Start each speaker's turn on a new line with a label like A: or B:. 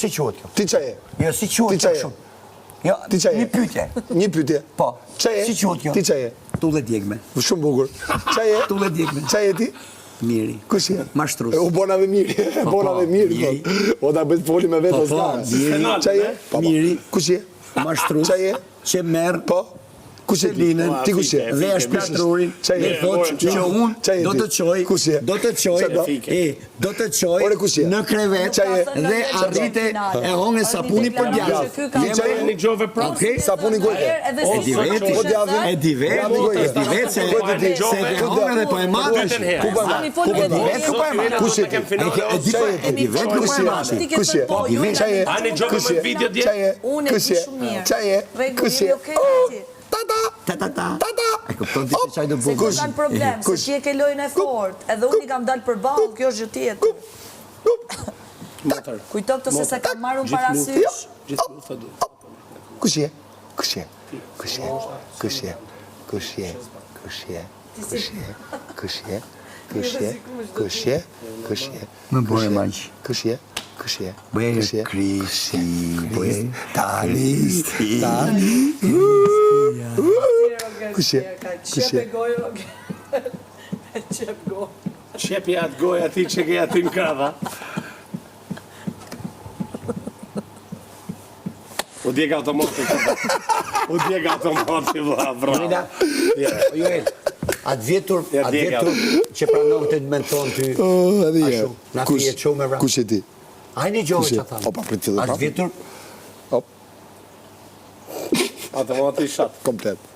A: Si quhet kjo?
B: Ti çaje.
A: Jo, si quhet kjo kështu? Jo,
B: Ti çaje.
A: një pyetje.
B: Një pyetje.
A: Po.
B: Çaje.
A: Si quhet kjo?
B: Ti çaje.
A: Tullë djegme.
B: Shumë bukur. Çaje.
A: Tullë djegme.
B: Çaje ti?
A: Miri.
B: Kush je?
A: Mashtrus.
B: U bonave mirë. Bonave mirë. O ta bëj foli me vetë s'ka. Çaje.
A: Miri.
B: Kush je?
A: Mashtrus.
B: Çaje.
A: Që merr
B: Po. Kush je? Ti kush je?
A: dhe është pashtrorin, dhe thotë që unë do të çoj, do të çoj, do të çoj në krevet dhe arrite e honge sapuni për djathtë.
C: Një gjove
A: Okej,
B: sapuni gojë.
A: E di veti, se e honge dhe po e mati.
B: Kush je?
A: E di vetë ku e mati.
B: Kush je? Çaje.
C: Ani gjove me video dje.
B: Çaje.
D: Unë e di shumë mirë.
B: Çaje. Kush je?
A: E kupton ti se çaj do
D: Se
A: bëj.
D: ka kanë problem, se ti e ke lojën e fort, edhe unë i kam dalë përballë, kjo është gjë tjetër. Kujto këtë se sa kam marrë parasysh.
B: Kush je? Kush je? Kush je? Kush je? Kush je? Kush je? Kush je? Kush je? Kush je? Kush je? Kush je?
A: Më bëre maq.
B: Kush je? Kush je?
A: Bëje Kristi, bëje
B: Tani. Kush je? Kush je?
C: Qepi atë gojë ati që ke aty në krava. U djeg automati. U djeg automati, bravo.
A: Joel, atë vjetur që pranon të menton ty. Ashtu, na fije çu me vrap.
B: Kush je ti?
A: Hajni gjove që thamë.
B: Opa, prit fillim.
A: Atë vjetur
C: Automati shat.
B: Komplet.